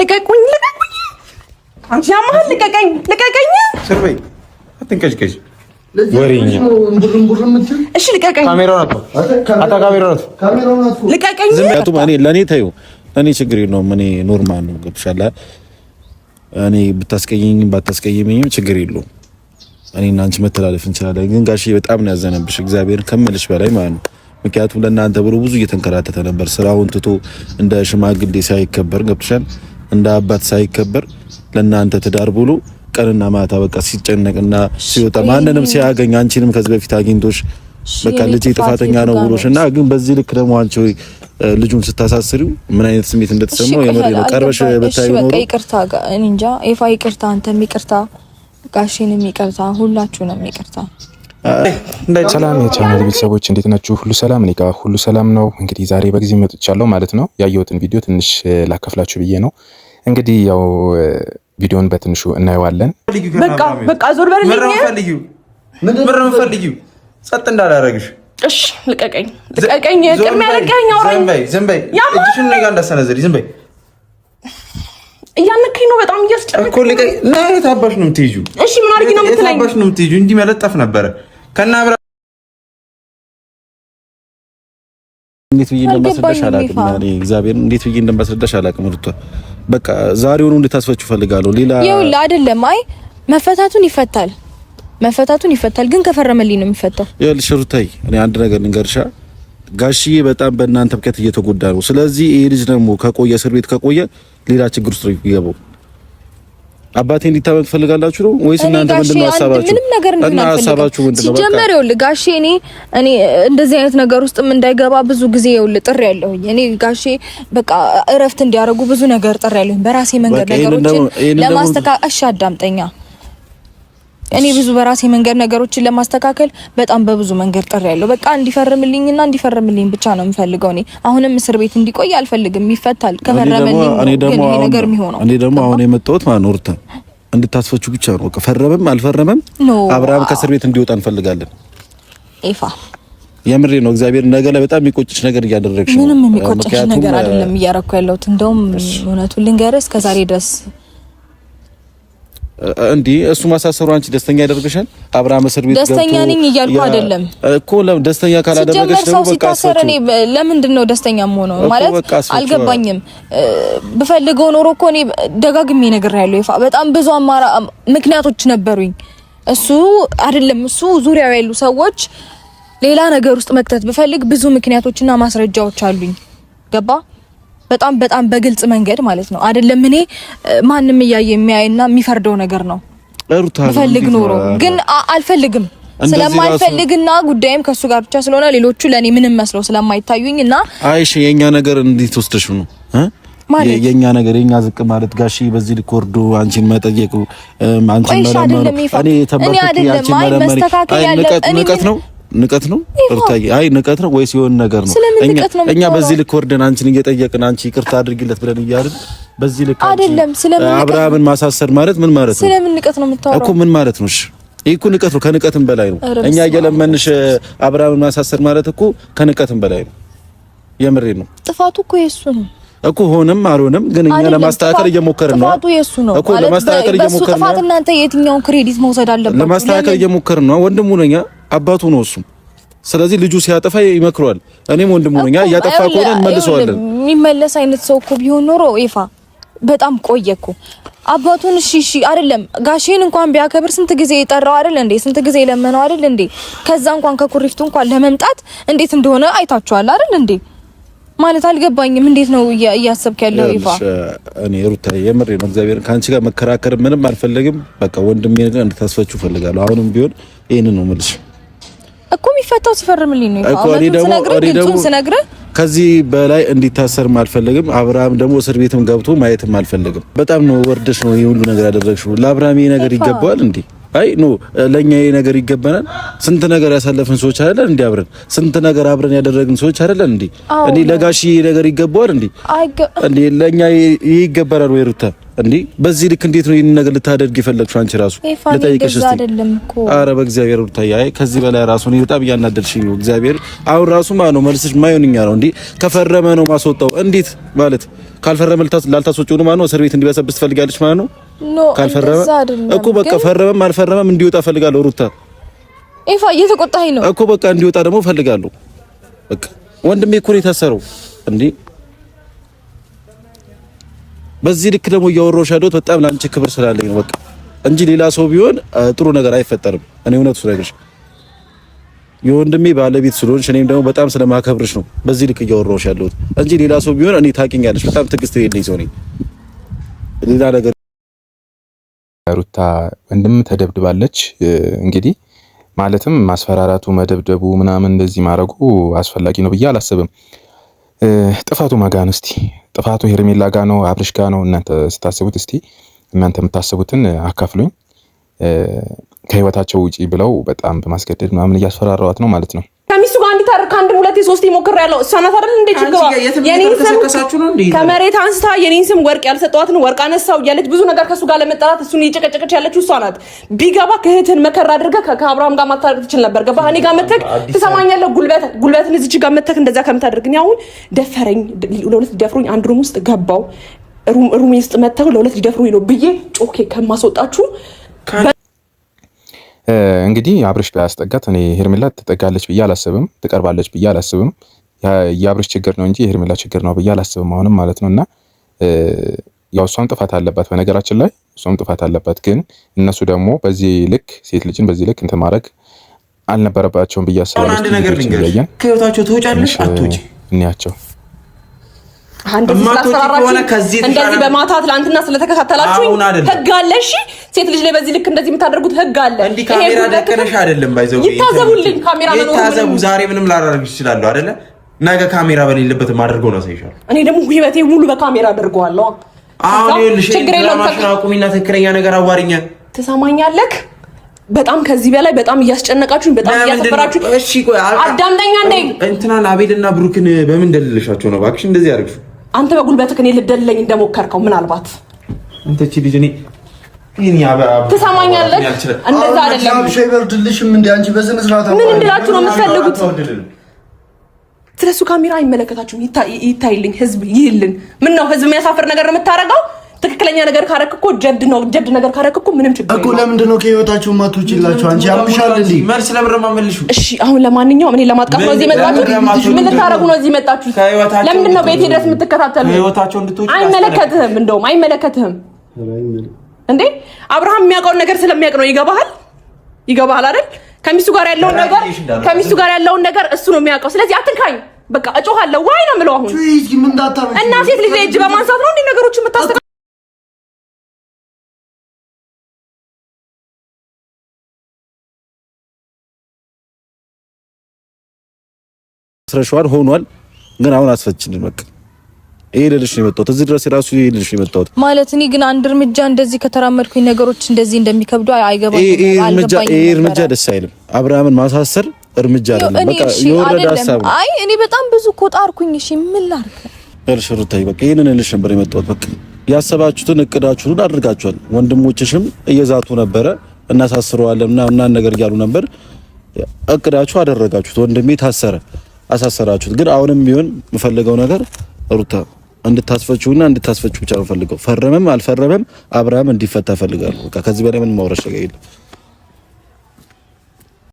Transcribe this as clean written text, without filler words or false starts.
ልቀቁኝ አንቺ ያማል ልቀቀኝ ሰርበይ አትንቀጭቀጭ ወሬኛ እሺ ልቀቀኝ ካሜራውን ልቀቀኝ እኔ ለኔ ታዩ እኔ ችግር የለውም እኔ ኖርማል ነው ገብሻላ እኔ ብታስቀየኝም ባታስቀየኝም ችግር የለውም እኔና አንቺ መተላለፍ እንችላለን ግን ጋሼ በጣም ነው ያዘነብሽ እግዚአብሔር ከመልሽ በላይ ማለት ነው ምክንያቱም ለእናንተ ብሎ ብዙ እየተንከራተተ ነበር ስራውን ትቶ እንደ ሽማግሌ ሳይከበር ገብሻል እንደ አባት ሳይከበር ለእናንተ ትዳር ብሎ ቀንና ማታ በቃ ሲጨነቅና ሲወጣ ማንንም ሲያገኝ አንቺንም ከዚህ በፊት አግኝቶሽ በቃ ልጅ ጥፋተኛ ነው ብሎሽና ግን በዚህ ልክ ደግሞ አንቺ ልጁን ስታሳስሪው ምን አይነት ስሜት እንደተሰማው የምር ነው ቀርበሽ በታዩ ነው በቃ ይቅርታ እኔ እንጃ ይፋ ይቅርታ አንተም ይቅርታ ጋሼንም ይቅርታ ሁላችሁንም ይቅርታ ሰላም የቻናል ቤተሰቦች እንዴት ናችሁ ሁሉ ሰላም እኔ ጋር ሁሉ ሰላም ነው እንግዲህ ዛሬ በጊዜ መጥቻለሁ ማለት ነው ያየሁትን ቪዲዮ ትንሽ ላከፍላችሁ ብዬ ነው እንግዲህ ያው ቪዲዮን በትንሹ እናየዋለን በቃ ዞር በልልኝ ምንድነው ፈልጊው ጸጥ እንዳላረግሽ እሺ ልቀቀኝ ቅድም ያለቀኝ አውራኝ ዝም በይ እጅሽን ነገ እንዳሰነዘሪ ዝም በይ እያነከኝ ነው በጣም እያስጨነቀኝ እኮ ልቀቀኝ ናይ ታባሽ ነው የምትይጂው እሺ ምን አድርጊ ነው የምትለኝ ታባሽ ነው የምትይጂው እንዲህ መለጠፍ ነበረ ከናብራ እንዴት ብዬ እንደማስረዳሽ አላውቅም እኔ እግዚአብሔር እንዴት ብዬ እንደማስረዳሽ አላውቅም ሩታ በቃ ዛሬውኑ እንድታስፈቹ ፈልጋለሁ ሌላ ይኸውልህ አይደለም አይ መፈታቱን ይፈታል ግን ከፈረመልኝ ነው የሚፈታው ይኸውልሽ ሩታዬ እኔ አንድ ነገር ልንገርሻ ጋሽዬ በጣም በእናንተ ምክንያት እየተጎዳ ነው ስለዚህ ይሄ ልጅ ደግሞ ከቆየ እስር ቤት ከቆየ ሌላ ችግር ውስጥ ይገባው አባቴ እንዲታመም ትፈልጋላችሁ ነው ወይስ እናንተ ምንድነው ሐሳባችሁ ምንም ነገር እና ሐሳባችሁ ምንድነው በቃ ሲጀመር ይኸውልህ ጋሼ እኔ እንደዚህ አይነት ነገር ውስጥም እንዳይገባ ብዙ ጊዜ ይኸውልህ ጥሪ ያለሁኝ እኔ ጋሼ በቃ እረፍት እንዲያረጉ ብዙ ነገር ጥሪ ያለሁኝ በራሴ መንገድ ነገሮችን ለማስተካከል እሺ አዳምጠኛ እኔ ብዙ በራሴ መንገድ ነገሮችን ለማስተካከል በጣም በብዙ መንገድ ጥሪ ያለው በቃ እንዲፈርምልኝ ብቻ ነው የምፈልገው እኔ አሁንም እስር ቤት እንዲቆይ አልፈልግም ይፈታል ከፈረመልኝ ግን ይሄ ነገር የሚሆነው እኔ ደግሞ አሁን የመጣሁት ማኖርታ እንድታስፈቹ ብቻ ነው በቃ ፈረመም አልፈረመም አብርሃም ከእስር ቤት እንዲወጣ እንፈልጋለን ኤፋ የምሬ ነው እግዚአብሔር ነገ ላይ በጣም የሚቆጭሽ ነገር እያደረግሽ ነው ምንም የሚቆጭሽ ነገር አይደለም እያረኩ ያለሁት እንደውም እውነቱን ልንገርህ እስከ ዛሬ ድረስ እንዴ እሱ ማሳሰሩ አንቺ ደስተኛ ያደርግሻል አብርሃም እስር ቤት ገብቶ ደስተኛ ነኝ እያልኩ አይደለም እኮ ደስተኛ ካላደረገሽ ደግሞ በቃ ሲታሰር እኔ ለምንድን ነው ደስተኛ የምሆነው ማለት አልገባኝም በፈልገው ኖሮ እኮ እኔ ደጋግሜ ነግሬያለሁ ይፋ በጣም ብዙ ምክንያቶች ነበሩኝ እሱ አይደለም እሱ ዙሪያው ያሉ ሰዎች ሌላ ነገር ውስጥ መክተት በፈልግ ብዙ ምክንያቶችና ማስረጃዎች አሉኝ ገባ በጣም በግልጽ መንገድ ማለት ነው አይደለም እኔ ማንንም ያየ የሚያይና የሚፈርደው ነገር ነው ፈልግ ኖሮ ግን አልፈልግም ስለማልፈልግና ጉዳይም ከሱ ጋር ብቻ ስለሆነ ሌሎቹ ለኔ ምንም መስለው ስለማይታዩኝና አይሽ የኛ ነገር እንዴት ወስተሽው ነው የኛ ነገር የኛ ዝቅ ማለት ጋሺ በዚህ ልኮርዶ አንቺን መጠየቁ አንቺን መለመኑ እኔ ተንበርክኬ አንቺን መለመኑ ንቀት ነው ንቀት ነው ሩታዬ አይ ንቀት ነው ወይስ የሆነ ነገር ነው እኛ በዚህ ልክ ወርደን አንቺን እየጠየቅን አንቺ ይቅርታ አድርጊለት ብለን እያልን በዚህ ልክ አይደለም አብርሃምን ማሳሰር ማለት ምን ማለት ነው ስለምን ንቀት ነው የምታወራው እኮ ምን ማለት ነው እሺ እኮ ንቀት ነው ከንቀትም በላይ ነው እኛ እየለመንሽ አብርሃምን ማሳሰር ማለት እኮ ከንቀትም በላይ ነው የምሬ ነው ጥፋቱ እኮ የሱ ነው እኮ ሆነም አልሆነም ግን እኛ ለማስተካከል እየሞከርን ነው ጥፋቱ የሱ ነው እኮ ለማስተካከል እየሞከርን ነው ጥፋት እናንተ የትኛውን ክሬዲት መውሰድ አለባችሁ ለማስተካከል እየሞከርን ነው ወንድሙ ነኝ አባቱ ነው እሱ ስለዚህ ልጁ ሲያጠፋ ይመክሯል እኔም ወንድሙ ነኝ ያጠፋ ከሆነ እንመልሰዋለን የሚመለስ አይነት ሰው እኮ ቢሆን ኖሮ ይፋ በጣም ቆየኩ አባቱን እሺ አይደለም ጋሼን እንኳን ቢያከብር ስንት ጊዜ ይጠራው አይደል እንዴ ስንት ጊዜ ለመነው አይደል እንዴ ከዛ እንኳን ከኩሪፍቱ እንኳን ለመምጣት እንዴት እንደሆነ አይታችኋል አይደል እንዴ ማለት አልገባኝም እንዴት ነው እያሰብክ ያለው ይፋ እኔ ሩታ የምሬ ነው እግዚአብሔር ካንቺ ጋር መከራከር ምንም አልፈልግም በቃ ወንድሜ ነገር እንድታስፈቹ ፈልጋለሁ አሁንም ቢሆን ይሄንን ነው መልሽ እኮ የሚፈታው ሲፈርምልኝ ነው ይፋ ደግሞ ስነግርህ ከዚህ በላይ እንዲታሰርም አልፈልግም አብርሃም ደግሞ እስር ቤትም ገብቶ ማየትም አልፈልግም በጣም ነው ወርደሽ ነው ይሁሉ ነገር ያደረግሽው ለአብርሃም ይሄ ነገር ይገባዋል እንዴ አይ ኖ ለኛ ይሄ ነገር ይገባናል ስንት ነገር ያሳለፈን ሰዎች አይደለን እንዴ አብረን ስንት ነገር አብረን ያደረግን ሰዎች አይደለን እንዴ እንዴ ለጋሺ ነገር ይገባዋል እንዴ እንዴ ለኛ ይገባናል ወይ ሩታ እንዴ በዚህ ልክ እንዴት ነው ይሄን ነገር ልታደርግ የፈለግሽው አንቺ ራሱ ለጠይቀሽ እስቲ አረ በእግዚአብሔር ሩታዬ አይ ከዚህ በላይ ራሱ ነው በጣም እያናደድሽኝ ነው እግዚአብሔር አሁን ራሱ ማነው መልስሽ ማይሆንኛ ነው እንዴ ከፈረመ ነው ማስወጣው እንዴት ማለት ካልፈረመ ላልታስወጪው ነው ማነው እስር ቤት እንዲበሰብስ ትፈልጋለች ማለት ነው ካልፈረመ እኮ በቃ ፈረመም አልፈረመም እንዲወጣ ፈልጋለሁ ሩታ ኤፋ እየተቆጣኝ ነው እኮ በቃ እንዲወጣ ደግሞ ፈልጋለሁ በቃ ወንድሜ እኮ ነው የታሰረው እንዴ በዚህ ልክ ደግሞ እያወራሁሽ ያለሁት በጣም ላንቺ ክብር ስላለኝ ነው በቃ እንጂ ሌላ ሰው ቢሆን ጥሩ ነገር አይፈጠርም። እኔ እውነቱ ስለነገርሽ የወንድሜ ባለቤት ስለሆንሽ እኔም ደግሞ በጣም ስለማከብርሽ ነው በዚህ ልክ እያወራሁሽ ያለሁት እንጂ ሌላ ሰው ቢሆን እኔ ታውቂኛለሽ በጣም ትዕግስት የሌለኝ ሰው ነኝ። ሌላ ነገር ሩታ ወንድም ተደብድባለች። እንግዲህ ማለትም ማስፈራራቱ፣ መደብደቡ ምናምን እንደዚህ ማድረጉ አስፈላጊ ነው ብዬ አላስብም። ጥፋቱ ማጋን እስቲ ጥፋቱ ሄርሜላ ጋ ነው አብርሽ ጋ ነው? እናንተ ስታስቡት እስቲ እናንተ የምታስቡትን አካፍሉኝ። ከህይወታቸው ውጪ ብለው በጣም በማስገደድ ምናምን እያስፈራራዋት ነው ማለት ነው። ከሚስቱ ጋር እንዲታረቅ አንድ ሁለት ሶስት ሞክር ያለው እሷ ናት አይደል እንዴ? ችግሯ የኔን ስም ከመሬት አንስታ የኔን ስም ወርቅ ያልሰጠዋትን ወርቅ አነሳው እያለች ብዙ ነገር ከሱ ጋር ለመጠራት እሱን እየጨቀጨቀች ያለችው እሷ ናት። ቢገባ ከእህትን መከራ አድርገህ ከአብርሃም ጋር ማታረቅ ትችል ነበር። ገባ እኔ ጋር መተክ ትሰማኛለህ? ጉልበትን እዚች ጋር መተክ እንደዛ ከምታደርግኝ አሁን ደፈረኝ ለሁለት ደፍሮኝ አንድ ሩም ውስጥ ገባው ሩም ውስጥ መተው ለሁለት ሊደፍሩኝ ነው ብዬ ጮኬ ከማስወጣችሁ እንግዲህ አብርሽ ቢያስጠጋት እኔ ሄርሜላ ትጠጋለች ብዬ አላስብም፣ ትቀርባለች ብዬ አላስብም። የአብርሽ ችግር ነው እንጂ የሄርሜላ ችግር ነው ብዬ አላስብም አሁንም ማለት ነውና ያው እሷም ጥፋት አለባት፣ በነገራችን ላይ እሷም ጥፋት አለባት። ግን እነሱ ደግሞ በዚህ ልክ ሴት ልጅን በዚህ ልክ እንትን ማድረግ አልነበረባቸውም ብዬ አስባለሁ። አንድ ነገር ልንገርሽ፣ ከህይወታቸው ትወጫለሽ አትወጪ እንያቸው እንደዚህ በማታ ትላንትና ስለተከታተላችሁኝ ህግ አለ። እሺ ሴት ልጅ ላይ በዚህ ልክ እንደዚህ የምታደርጉት ህግ አለ። እንዲ ካሜራ ደቀነሽ አይደለም ባይዘው ይታዘቡልኝ። ካሜራ ነው ይታዘቡ። ዛሬ ምንም ላደርግ ይችላል አይደለ? ነገ ካሜራ በሌለበት ማድረገው ነው ሳይሻል። እኔ ደግሞ ህይወቴ ሙሉ በካሜራ አድርገዋለሁ። አሁን ይኸውልሽ ድራማሽን አቁሚና ትክክለኛ ነገር አዋሪኛ። ትሰማኛለህ? በጣም ከዚህ በላይ በጣም እያስጨነቃችሁኝ፣ በጣም እያሰፈራችሁኝ። እሺ ቆይ አዳምጠኛ እንዴ እንትናን አቤልና ብሩክን በምን ደልልሻቸው ነው እባክሽ እንደዚህ ያደርግሽ? አንተ በጉልበትህ እኔ ልደልለኝ እንደሞከርከው ምናልባት አንተ እቺ ልጅ እኔ ትሰማኛለህ? እንደዛ አይደለም። ሸይበርድልሽም እንዴ አንቺ በስነ ስርዓት ምን እንድላችሁ ነው የምትፈልጉት? ስለሱ ካሜራ አይመለከታችሁም። ይታይልኝ፣ ህዝብ ይይልን። ምን ነው ህዝብ የሚያሳፍር ነገር ነው የምታረጋው? ትክክለኛ ነገር ካረክ እኮ ጀድ ነው። ጀድ ነገር ካረክ እኮ ምንም ችግር የለም እኮ። ለምንድን ነው ከህይወታችሁ ማትውጪላችሁ? አንቺ ያምሻል እንዴ? መልስ ለምንድን ነው የማመልሽው? እሺ አሁን ለማንኛውም እኔ ለማጥቃት ነው እዚህ መጣችሁ? ምን ልታረጉ ነው እዚህ መጣችሁ? ለምንድን ነው ቤቴ ድረስ የምትከታተሉ? ከህይወታቸው እንድትውጪ አይመለከትህም። እንደውም አይመለከትህም እንዴ? አብርሃም የሚያውቀውን ነገር ስለሚያውቅ ነው። ይገባሃል አይደል? ከሚስቱ ጋር ያለውን ነገር እሱ ነው የሚያውቀው። ስለዚህ አትንካኝ። በቃ እጮሃለሁ ወይ ነው የምለው አሁን። እና ሴት ልጅ እጅ በማንሳት ነው እንዴ ነገሮችን የምታስተካክለው? ስረሽዋል ሆኗል። ግን አሁን አስፈችልን በቃ ይሄ ልልሽ ነው የመጣሁት። እዚህ ድረስ ራሱ ይሄ ልልሽ ነው የመጣሁት ማለት እኔ ግን አንድ እርምጃ እንደዚህ ከተራመድኩኝ ነገሮች እንደዚህ እንደሚከብዱ አይገባኝም። ይሄ እርምጃ ደስ አይልም። አብርሃምን ማሳሰር እርምጃ አይደለም፣ በቃ የወረደ ሐሳብ ነው። አይ እኔ በጣም ብዙ እኮ ጣርኩኝ። እሺ ምን ላድርግ? እርሽሩታይ በቃ ይሄንን ልልሽ ነበር የመጣሁት። በቃ ያሰባችሁትን እቅዳችሁን አድርጋችኋል። ወንድሞችሽም እየዛቱ ነበረ እናሳስረዋለን እና ነገር እያሉ ነበር። እቅዳችሁ አደረጋችሁት። ወንድሜ ታሰረ፣ አሳሰራችሁት። ግን አሁንም ቢሆን የምፈልገው ነገር ሩታ እንድታስፈችውና እንድታስፈችው ብቻ ነው የምፈልገው። ፈረመም አልፈረመም አብርሃም እንዲፈታ ፈልጋለሁ። በቃ ከዚህ በላይ ምን ማውራት ነገር የለም።